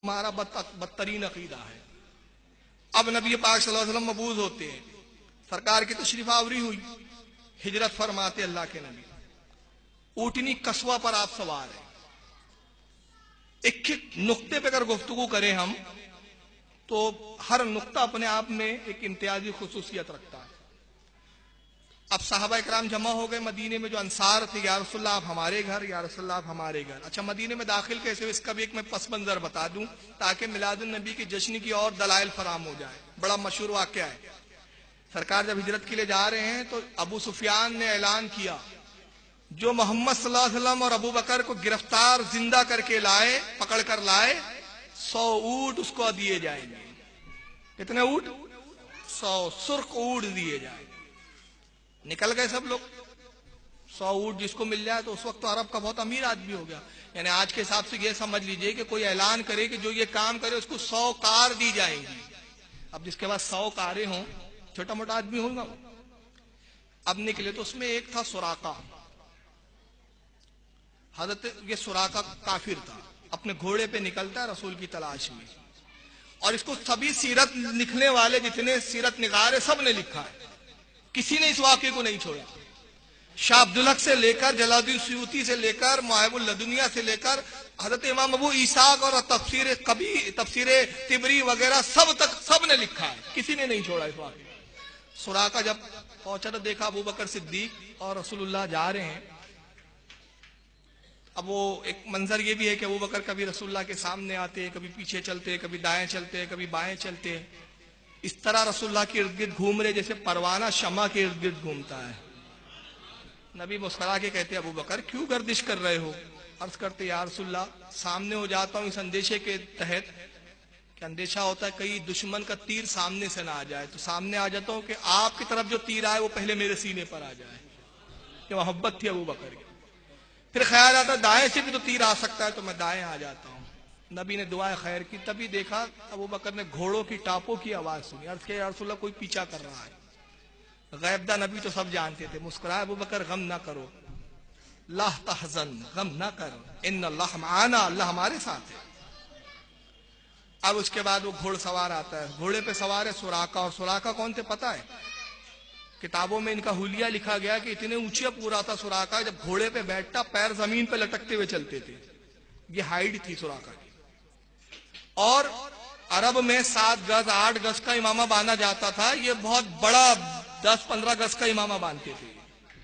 ہمارا بدترین عقیدہ ہے۔ اب نبی پاک صلی اللہ علیہ وسلم مبعوث ہوتے ہیں، سرکار کی تشریف آوری ہوئی، ہجرت فرماتے اللہ کے نبی، اونٹنی قصوہ پر آپ سوار ہیں۔ ایک نقطے پہ اگر گفتگو کریں ہم تو ہر نقطہ اپنے آپ میں ایک امتیازی خصوصیت رکھتا ہے۔ اب صحابہ اکرام جمع ہو گئے مدینے میں، جو انصار تھے، یا رسول اللہ آپ ہمارے گھر، یا رسول اللہ آپ ہمارے گھر۔ اچھا، مدینے میں داخل کیسے ہوئے اس کا بھی ایک میں پس منظر بتا دوں تاکہ میلاد النبی کی جشن کی اور دلائل فراہم ہو جائے۔ بڑا مشہور واقعہ ہے، سرکار جب ہجرت کے لیے جا رہے ہیں تو ابو سفیان نے اعلان کیا جو محمد صلی اللہ علیہ وسلم اور ابو بکر کو گرفتار زندہ کر کے لائے، پکڑ کر لائے، 100 اونٹ اس کو دیے جائیں گے۔ کتنے اونٹ؟ 100 سرخ اونٹ دیے جائیں گے۔ نکل گئے سب لوگ، 100 اونٹ جس کو مل جائے تو اس وقت تو عرب کا بہت امیر آدمی ہو گیا، یعنی آج کے حساب سے یہ سمجھ لیجئے کہ کوئی اعلان کرے کہ جو یہ کام کرے اس کو 100 کار دی جائیں گی۔ اب جس کے پاس 100 کاریں ہوں، چھوٹا موٹا آدمی ہوگا۔ اب نکلے تو اس میں ایک تھا سراقہ، حضرت یہ سراقہ کافر تھا، اپنے گھوڑے پہ نکلتا ہے رسول کی تلاش میں، اور اس کو سبھی سیرت لکھنے والے جتنے سیرت نگار سب نے لکھا ہے، کسی نے اس واقعے کو نہیں چھوڑا۔ شاہ عبدالحق سے لے کر جلال الدین سیوطی سے لے کر محب اللدنیہ سے لے کر حضرت امام ابو اسحاق اور تفسیر طبری وغیرہ سب تک سب نے لکھا ہے، کسی نے نہیں چھوڑا اس واقعے۔ سراقہ جب پہنچا تو دیکھا ابو بکر صدیق اور رسول اللہ جا رہے ہیں۔ اب وہ ایک منظر یہ بھی ہے کہ ابو بکر کبھی رسول اللہ کے سامنے آتے، کبھی پیچھے چلتے، کبھی دائیں چلتے، کبھی بائیں چلتے، اس طرح رسول اللہ کے ارد گرد گھوم رہے جیسے پروانہ شمع کے ارد گرد گھومتا ہے۔ نبی مسکرا کے کہتے ابو بکر کیوں گردش کر رہے ہو؟ عرض کرتے یا رسول اللہ سامنے ہو جاتا ہوں اس اندیشے کے تحت کہ اندیشہ ہوتا ہے کئی دشمن کا تیر سامنے سے نہ آ جائے، تو سامنے آ جاتا ہوں کہ آپ کی طرف جو تیر آئے وہ پہلے میرے سینے پر آ جائے۔ یہ محبت تھی ابو بکر کی۔ پھر خیال آتا دائیں سے بھی تو تیر آ سکتا ہے تو میں دائیں آ جاتا ہوں۔ نبی نے دعائے خیر کی، تبھی دیکھا ابو بکر نے گھوڑوں کی ٹاپوں کی آواز سنی، عرض کیا یا رسول اللہ کوئی پیچھا کر رہا ہے۔ غیب داں نبی تو سب جانتے تھے، مسکرائے ابو بکر غم نہ کرو، لا تحزن، غم نہ کرو، ان اللہ معانا، اللہ ہمارے ساتھ ہے۔ اب اس کے بعد وہ گھوڑ سوار آتا ہے، گھوڑے پہ سوار ہے سراقہ، اور سراقہ کون تھے پتہ ہے؟ کتابوں میں ان کا حلیہ لکھا گیا کہ اتنے اونچے پورا تھا سراقہ، جب گھوڑے پہ بیٹھتا پیر زمین پہ لٹکتے ہوئے چلتے تھے، یہ ہائٹ تھی سراقہ کی۔ اور عرب میں 7 گز 8 گز کا امامہ باندھا جاتا تھا، یہ بہت بڑا 10-15 گز کا امامہ باندھتے تھے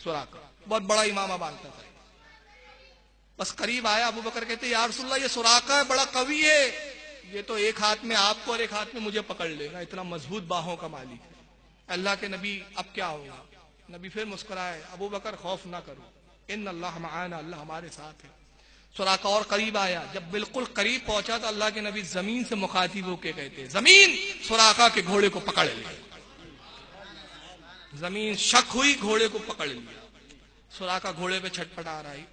سراقہ، بہت بڑا امامہ باندھتا تھا۔ بس قریب آیا ابو بکر کہتے یا رسول اللہ یہ سراقہ ہے بڑا قوی ہے، یہ تو ایک ہاتھ میں آپ کو اور ایک ہاتھ میں مجھے پکڑ لے گا، اتنا مضبوط باہوں کا مالک ہے۔ اللہ کے نبی اب کیا ہوگا؟ نبی پھر مسکرائے ابو بکر خوف نہ کرو، ان اللہ معانا، اللہ ہمارے ساتھ ہے۔ سراقہ اور قریب آیا، جب بالکل قریب پہنچا تو اللہ کے نبی زمین سے مخاطب ہو کے کہتے زمین سراقہ کے گھوڑے کو پکڑ لے۔ زمین شک ہوئی، گھوڑے کو پکڑ لیا۔ سراقہ گھوڑے پہ چھٹپٹا رہا ہے،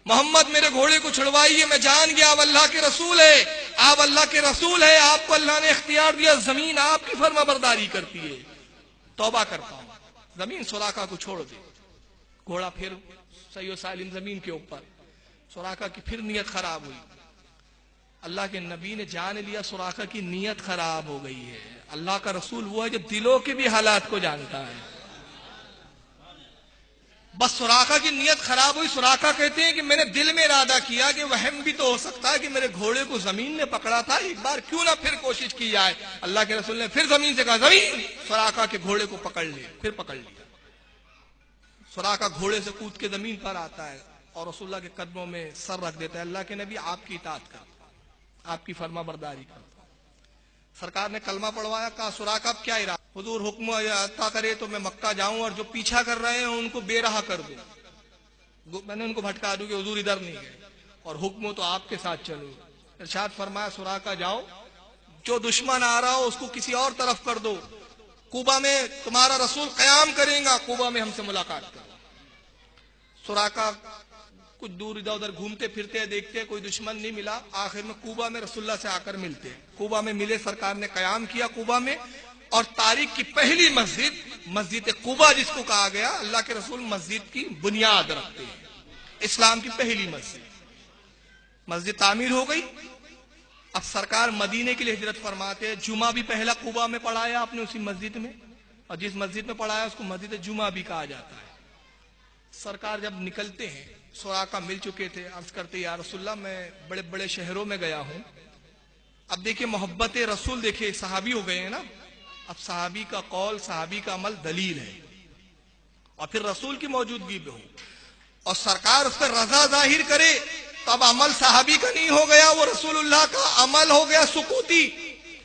محمد میرے گھوڑے کو چھڑوائیے، میں جان گیا آپ اللہ کے رسول ہے، آپ اللہ کے رسول ہے، آپ کو اللہ نے اختیار دیا، زمین آپ کی فرما برداری کرتی ہے، توبہ کرتا ہوں۔ زمین سراقہ کو چھوڑ دے۔ گھوڑا پھر صحیح و سالم زمین کے اوپر، سراقہ کی پھر نیت خراب ہوئی۔ اللہ کے نبی نے جان لیا سراقہ کی نیت خراب ہو گئی ہے۔ اللہ کا رسول وہ ہے جو دلوں کے بھی حالات کو جانتا ہے۔ بس سراقہ کی نیت خراب ہوئی، سراقہ کہتے ہیں کہ میں نے دل میں ارادہ کیا کہ وہم بھی تو ہو سکتا ہے کہ میرے گھوڑے کو زمین نے پکڑا تھا، ایک بار کیوں نہ پھر کوشش کی جائے۔ اللہ کے رسول نے پھر زمین سے کہا زمین سراقہ کے گھوڑے کو پکڑ لے، پھر پکڑ لیا۔ سراقہ گھوڑے سے کود کے زمین پر آتا ہے اور رسول اللہ کے قدموں میں سر رکھ دیتا ہے، اللہ کے نبی آپ کی اطاعت کرتا، آپ کی فرما برداری کرتا۔ سرکار نے کلمہ پڑھوایا، کہا سراقہ اب کیا ارادہ؟ حضور حکم عطا کرے تو میں مکہ جاؤں اور جو پیچھا کر رہے ہیں ان کو بے رہا کر دوں، میں نے ان کو بھٹکا دوں کہ حضور ادھر نہیں گئے، اور حکم ہو تو آپ کے ساتھ چلو۔ ارشاد فرمایا سراقہ جاؤ، جو دشمن آ رہا ہو اس کو کسی اور طرف کر دو، کوبا میں تمہارا رسول قیام کریں گا، کوبا میں ہم سے ملاقات کرو۔ سراقہ کچھ دور ادھر ادھر گھومتے پھرتے دیکھتے کوئی دشمن نہیں ملا، آخر میں کوبا میں رسول اللہ سے آ کر ملتے، کوبا میں ملے، سرکار نے قیام کیا کوبا میں، اور تاریخ کی پہلی مسجد کوبا جس کو کہا گیا، اللہ کے رسول مسجد کی بنیاد رکھتے ہیں، اسلام کی پہلی مسجد تعمیر ہو گئی۔ اب سرکار مدینے کے لیے ہجرت فرماتے ہیں. جمعہ بھی پہلا قبا میں پڑھایا آپ نے اسی مسجد میں, اور جس مسجد میں پڑھایا اس کو مسجد جمعہ بھی کہا جاتا ہے. سرکار جب نکلتے ہیں, سراقہ مل چکے تھے, عرض کرتے یا رسول اللہ میں بڑے بڑے شہروں میں گیا ہوں. اب دیکھیں محبت رسول, دیکھیں صحابی ہو گئے ہیں نا, اب صحابی کا قول صحابی کا عمل دلیل ہے, اور پھر رسول کی موجودگی میں ہو اور سرکار اس پر رضا ظاہر کرے تو اب عمل صحابی کا نہیں ہو گیا, وہ رسول اللہ کا عمل ہو گیا سکوتی,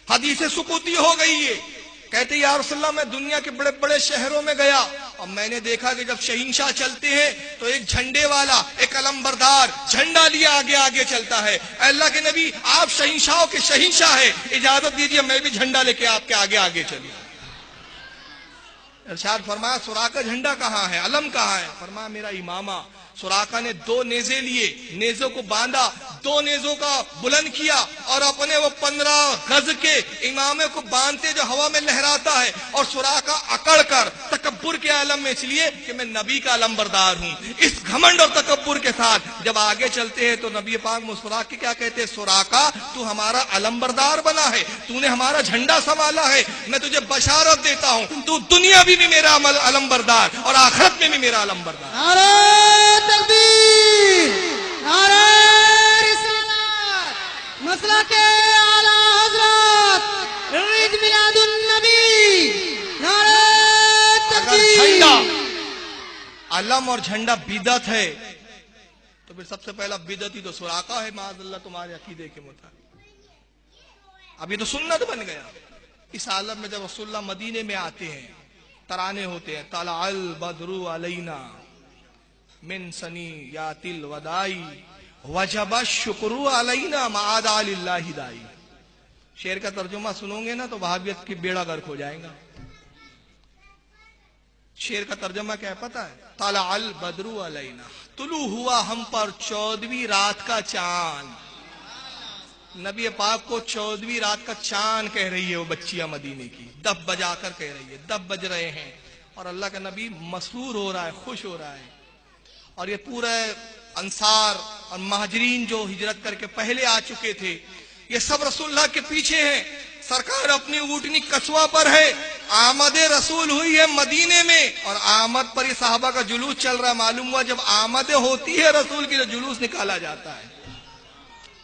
حدیث سکوتی ہو گئی ہے. کہتے یا رسول اللہ میں دنیا کے بڑے بڑے شہروں میں گیا اور میں نے دیکھا کہ جب شہنشاہ چلتے ہیں تو ایک جھنڈے والا, ایک علم بردار جھنڈا لیا آگے آگے چلتا ہے. اے اللہ کے نبی آپ شہنشاہوں کے شہنشاہ ہے, اجازت دیجیے میں بھی جھنڈا لے کے آپ کے آگے آگے چلوں. ارشاد فرمایا سراقہ جھنڈا کہاں ہے, علم کہاں ہے؟ فرمایا میرا امامہ. سراقہ نے 2 نیزے لیے, نیزوں کو باندھا, 2 نیزوں کا بلند کیا اور اپنے وہ 15 گز کے امامے کو باندھتے جو ہوا میں لہراتا ہے, اور سراقہ اکڑ کر تکبر کے عالم میں, اس لیے کہ میں نبی کا علم بردار ہوں, اس گھمنڈ اور تکبر کے ساتھ جب آگے چلتے ہیں تو نبی پاک مسکرا کے کیا کہتے ہیں, سراقہ تو ہمارا علم بردار بنا ہے, تو نے ہمارا جھنڈا سنبھالا ہے, میں تجھے بشارت دیتا ہوں تو دنیا بھی میرا علم بردار اور آخرت میں بھی میرا علم بردار. نعرہ تکبیر, نعرہ رسالت, مسلک اعلی حضرت عید میلاد النبی, نعرہ تکبیر. جھنڈا, علم اور جھنڈا بدعت ہے تو پھر سب سے پہلا بدعتی تو سراقہ ہے معاذ اللہ تمہارے عقیدے کے مطابق. اب یہ تو سنت بن گیا. اس عالم میں جب رسول اللہ مدینے میں آتے ہیں ترانے ہوتے ہیں, طلع البدر علینا من ثنیات الوداع وجب الشکر علینا معاد للہ دائی. شعر کا ترجمہ سنو گے نا تو وہابیت کی بیڑا غرق ہو جائے گا. شعر کا ترجمہ کیا ہے پتا ہے؟ طلع البدر علینا, طلوع ہوا ہم پر 14ویں رات کا چاند. نبی پاک کو 14ویں رات کا چاند کہہ رہی ہے وہ بچیاں مدینے کی, دف بجا کر کہہ رہی ہے, دف بج رہے ہیں اور اللہ کا نبی مسرور ہو رہا ہے, خوش ہو رہا ہے. اور یہ پورے انصار اور مہاجرین جو ہجرت کر کے پہلے آ چکے تھے یہ سب رسول اللہ کے پیچھے ہیں. سرکار اپنی اونٹنی کسوا پر ہے, آمد رسول ہوئی ہے مدینے میں, اور آمد پر یہ صحابہ کا جلوس چل رہا ہے. معلوم ہوا جب آمد ہوتی ہے رسول کی تو جلوس نکالا جاتا ہے,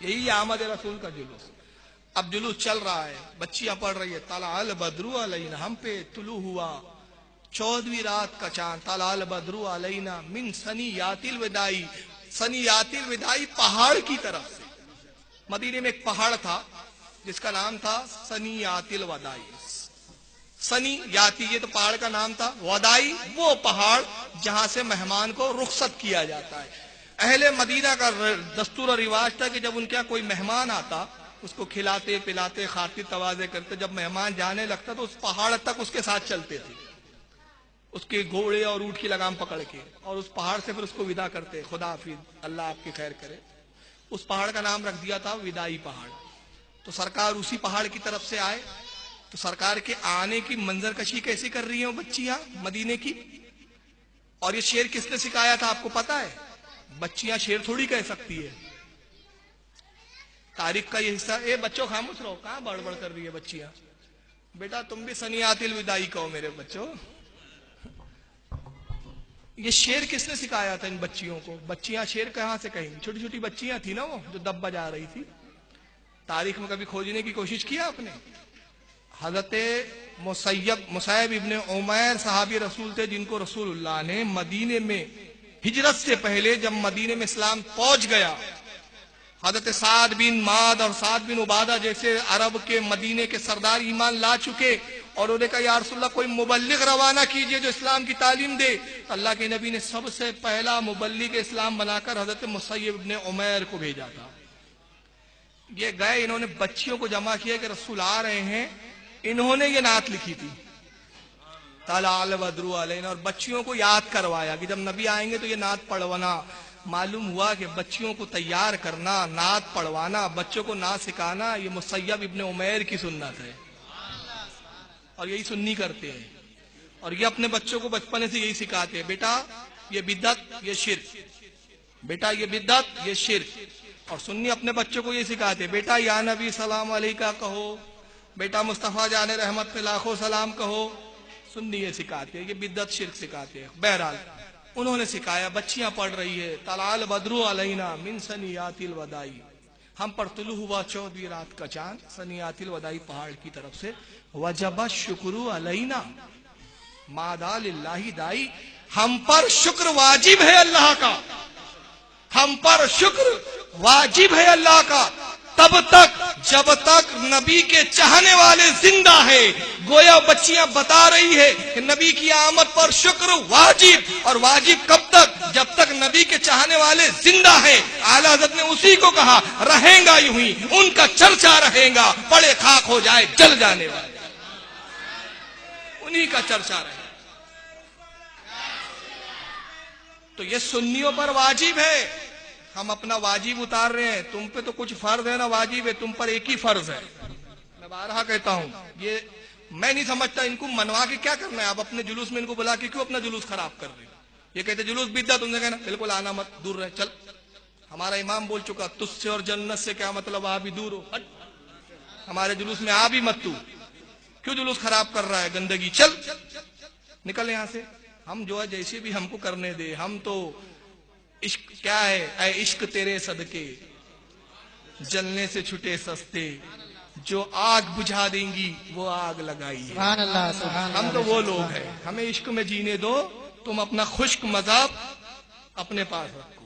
یہی آمد رسول کا جلوس. اب جلوس چل رہا ہے, بچیاں پڑھ رہی ہے طلع البدر علینا, ہم پہ طلوع ہوا 14ویں رات کا چاند, طلع البدر علینا من ثنیات الوداع. ثنیات الوداع پہاڑ کی طرف سے. مدینے میں ایک پہاڑ تھا جس کا نام تھا ثنیات الوداع. ثنیاتی یہ تو پہاڑ کا نام تھا, وداعی وہ پہاڑ جہاں سے مہمان کو رخصت کیا جاتا ہے. اہل مدینہ کا دستور اور رواج تھا کہ جب ان کے کوئی مہمان آتا اس کو کھلاتے پلاتے خاطر تواضع کرتے. جب مہمان جانے لگتا تو اس پہاڑ تک اس کے ساتھ چلتے تھے, اس کے گھوڑے اور اونٹ کی لگام پکڑ کے, اور اس پہاڑ سے پھر اس کو ودا کرتے, خدا حافظ, اللہ آپ کی خیر کرے. اس پہاڑ کا نام رکھ دیا تھا وداعی پہاڑ. تو سرکار اسی پہاڑ کی طرف سے آئے تو سرکار کے آنے کی منظر کشی کیسی کر رہی ہیں وہ بچیاں مدینے کی. اور یہ شعر کس نے سکھایا تھا آپ کو پتا ہے؟ بچیاں شعر تھوڑی کہہ سکتی ہے, تاریخ کا یہ حصہ. اے بچوں خاموش رہو, کہاں بڑبڑ کر رہی ہے بچیاں, بیٹا تم بھی ثنیات الوداع کہو میرے بچوں. یہ شعر کس نے سکھایا تھا ان بچیوں کو؟ بچیاں شعر کہاں سے کہیں؟ چھوٹی چھوٹی بچیاں تھی نا وہ جو دب بجا رہی تھی. تاریخ میں کبھی کھوجنے کی کوشش کیا آپ نے؟ حضرت مسیب ابن عمیر صحابی رسول تھے جن کو رسول اللہ نے مدینے میں ہجرت سے پہلے جب مدینے میں اسلام پہنچ گیا, حضرت سعد بن معاذ اور سعد بن عبادہ جیسے عرب کے مدینے کے سردار ایمان لا چکے, اور انہوں نے کہا یا رسول اللہ کوئی مبلغ روانہ کیجئے جو اسلام کی تعلیم دے. اللہ کے نبی نے سب سے پہلا مبلغ اسلام بنا کر حضرت مسیب ابن عمیر کو بھیجا تھا. یہ گئے, انہوں نے بچیوں کو جمع کیا کہ رسول آ رہے ہیں. انہوں نے یہ نعت لکھی تھی طلع البدر علینا, اور بچیوں کو یاد کروایا کہ جب نبی آئیں گے تو یہ نعت پڑھوانا. معلوم ہوا کہ بچیوں کو تیار کرنا, نعت پڑھوانا, بچوں کو نعت سکھانا یہ مسیب ابن عمیر کی سنت ہے, اور یہی سنی کرتے ہیں. اور یہ اپنے بچوں کو بچپنے سے یہی سکھاتے ہیں, بیٹا یہ بدعت یہ شرک, بیٹا یہ بدعت یہ شرک. اور سنی اپنے بچوں کو یہ سکھاتے، بیٹا یا نبی سلام علیکہ کہو، بیٹا مصطفیٰ جان رحمت پہ لاکھوں سلام کہو. سنی یہ سکھاتے، یہ بدعت شرک سکھاتے ہیں. بہرحال انہوں نے سکھایا، بچیاں پڑھ رہی ہے طلع البدر علینا من ثنیات الوداع، ہم پر طلوع ہوا 14ویں رات کا چاند ثنیات الوداع پہاڑ کی طرف سے. وجب الشکر علینا ماذا للہ دائی، ہم پر شکر واجب ہے اللہ کا، ہم پر شکر واجب ہے اللہ کا تب تک جب تک نبی کے چاہنے والے زندہ ہیں. گویا بچیاں بتا رہی ہے کہ نبی کی آمد پر شکر واجب، اور واجب کب تک؟ جب تک نبی کے چاہنے والے زندہ ہیں. اعلیٰ حضرت نے اسی کو کہا رہیں گا یوں ہی، ان کا چرچا رہے گا، پڑے خاک ہو جائے جل جانے والے، انہی کا چرچا رہے گا. تو یہ سنیوں پر واجب ہے، ہم اپنا واجب اتار رہے ہیں. تم پہ تو کچھ فرض ہے نا، واجب ہے، تم پر ایک ہی فرض ہے. میں بارہا کہتا ہوں، یہ میں نہیں سمجھتا ان کو منوا کے کیا کرنا ہے. آپ اپنے جلوس میں ان کو بلا کے کیوں اپنا جلوس خراب کر رہے ہیں؟ یہ کہتے جلوس بدعت، تم نے کہنا بالکل آنا مت، دور رہے. چل، ہمارا امام بول چکا تجھ سے اور جنت سے کیا مطلب، آپ بھی دور ہو، ہٹ، ہمارے جلوس میں آ بھی مت. تو کیوں جلوس خراب کر رہا ہے؟ گندگی، چل نکل یہاں سے. ہم جو ہے جیسے بھی ہم کو کرنے دے، ہم تو عشق کیا ہے، اے عشق تیرے صدقے جلنے سے چھٹے سستے، جو آگ بجھا دیں گی وہ آگ لگائی ہے. سبحان اللہ، سبحان اللہ. ہم تو وہ لوگ ہیں، ہمیں عشق میں جینے دو، تم اپنا خشک مذہب اپنے پاس رکھو.